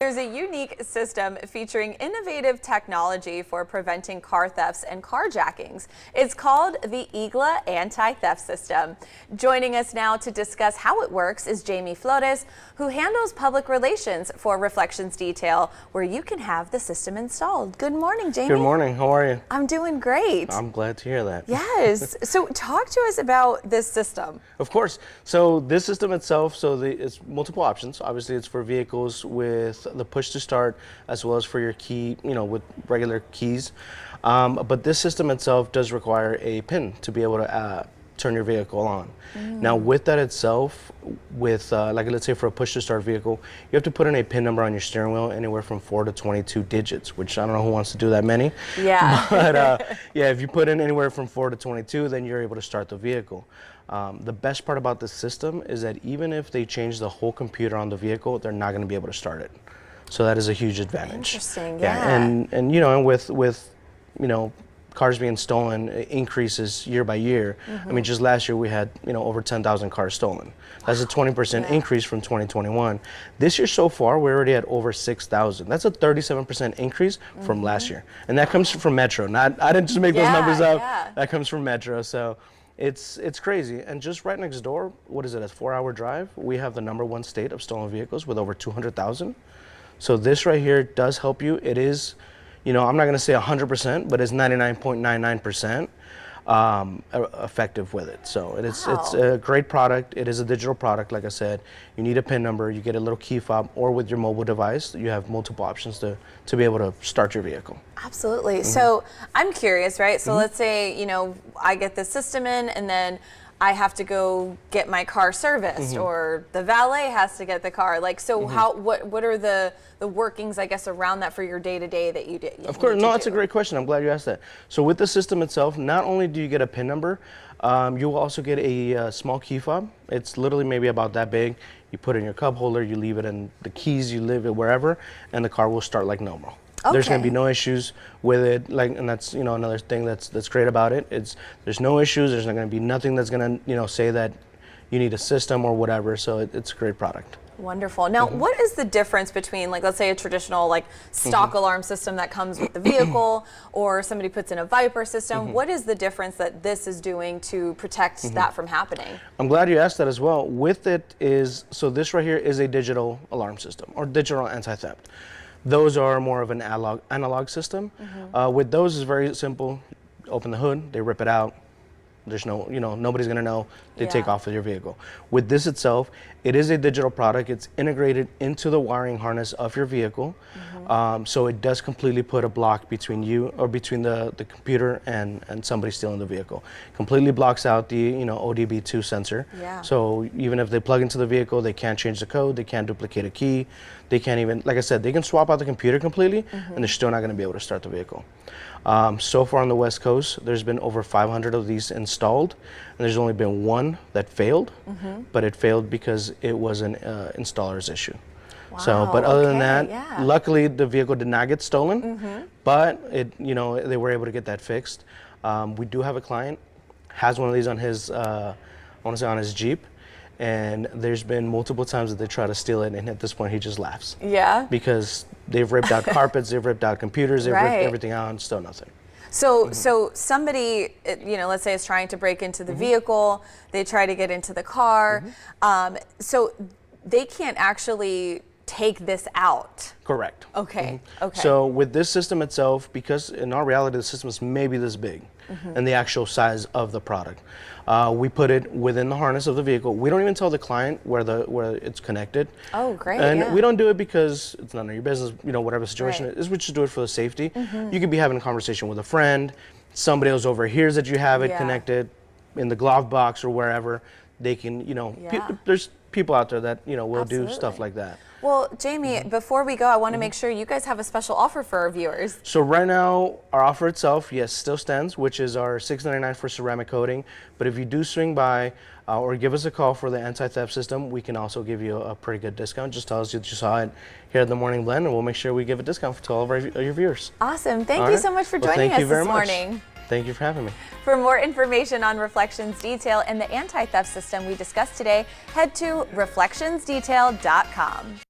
There's a unique system featuring innovative technology for preventing car thefts and carjackings. It's called the IGLA Anti-Theft System. Joining us now to discuss how it works is Jamie Flores, who handles public relations for Reflectionz Detail, where you can have the system installed. Good morning, Jamie. Good morning. How are you? I'm doing great. I'm glad to hear that. Yes. So talk to us about this system. Of course. So this system itself, it's multiple options. Obviously, it's for vehicles with the push to start, as well as for your key, with regular keys. But this system itself does require a PIN to be able to turn your vehicle on. Now, with that itself, with like let's say for a push to start vehicle, you have to put in a PIN number on your steering wheel, anywhere from 4 to 22 digits, which I don't know who wants to do that many. Yeah. But yeah, if you put in anywhere from 4 to 22, then you're able to start the vehicle. The best part about this system is that even if they change the whole computer on the vehicle, they're not going to be able to start it. So that is a huge advantage. Interesting, yeah. And with cars being stolen, it increases year by year. I mean, just last year we had over 10,000 cars stolen. That's a 20% increase from 2021. This year so far we're already at over 6,000. That's a 37% increase from last year, and that comes from Metro. I didn't just make those numbers up. Yeah. That comes from Metro. So it's crazy. And just right next door, what is it? A 4-hour drive. We have the #1 state of stolen vehicles with over 200,000. So this right here does help you. It is, I'm not going to say 100%, but it's 99.99% effective with it. So it's a great product. It is a digital product, like I said. You need a PIN number. You get a little key fob, or with your mobile device, you have multiple options to be able to start your vehicle. Absolutely. So I'm curious, right? So let's say, I get this system in, and then I have to go get my car serviced, or the valet has to get the car. Like, so what are the workings, I guess, around that for your day-to-day that you did? Of course, no, that's a great question. I'm glad you asked that. So with the system itself, not only do you get a PIN number, you will also get a small key fob. It's literally maybe about that big. You put it in your cup holder, you leave it in the keys, you leave it wherever, and the car will start like normal. Okay. There's going to be no issues with it, and that's another thing that's great about it. There's no issues. There's not going to be nothing that's going to say that you need a system or whatever. So it's a great product. Wonderful. Now, what is the difference between, like, let's say a traditional stock alarm system that comes with the vehicle, or somebody puts in a Viper system? What is the difference that this is doing to protect that from happening? I'm glad you asked that as well. With it so this right here is a digital alarm system, or digital anti-theft. Those are more of an analog system. With those, it's very simple. Open the hood, they rip it out. There's no, nobody's gonna know. They take off with your vehicle. With this itself, it is a digital product. It's integrated into the wiring harness of your vehicle. So it does completely put a block between you, or between the computer and somebody stealing the vehicle. Completely blocks out the ODB2 sensor. So even if they plug into the vehicle, they can't change the code, they can't duplicate a key, they can't even, like I said, they can swap out the computer completely, and they're still not gonna be able to start the vehicle. So far on the West Coast, there's been over 500 of these installed, and there's only been one that failed, but it failed because it was an installer's issue. Wow, so, but other than that, luckily the vehicle did not get stolen, but they were able to get that fixed. We do have a client, has one of these on his, I want to say on his Jeep, and there's been multiple times that they try to steal it, and at this point he just laughs. Yeah. Because they've ripped out carpets, they've ripped out computers, they've ripped everything out, and still nothing. So somebody, let's say is trying to break into the vehicle, they try to get into the car, so they can't actually take this out. Correct. Okay. Okay. So with this system itself, because in our reality the system is maybe this big, and the actual size of the product, we put it within the harness of the vehicle. We don't even tell the client where it's connected. Oh, great. And we don't do it because it's none of your business, whatever the situation is. We just do it for the safety. You could be having a conversation with a friend, somebody else overhears that you have it connected in the glove box or wherever. They can, there's people out there that will do stuff like that. Well, Jamie, before we go, I want to make sure you guys have a special offer for our viewers. So right now, our offer itself, yes, still stands, which is our $6.99 for ceramic coating. But if you do swing by or give us a call for the anti-theft system, we can also give you a pretty good discount. Just tell us that you saw it here at the Morning Blend, and we'll make sure we give a discount to all of your viewers. Awesome. Thank you so much for joining us this morning. Thank you for having me. For more information on Reflectionz Detail and the anti-theft system we discussed today, head to reflectionsdetail.com.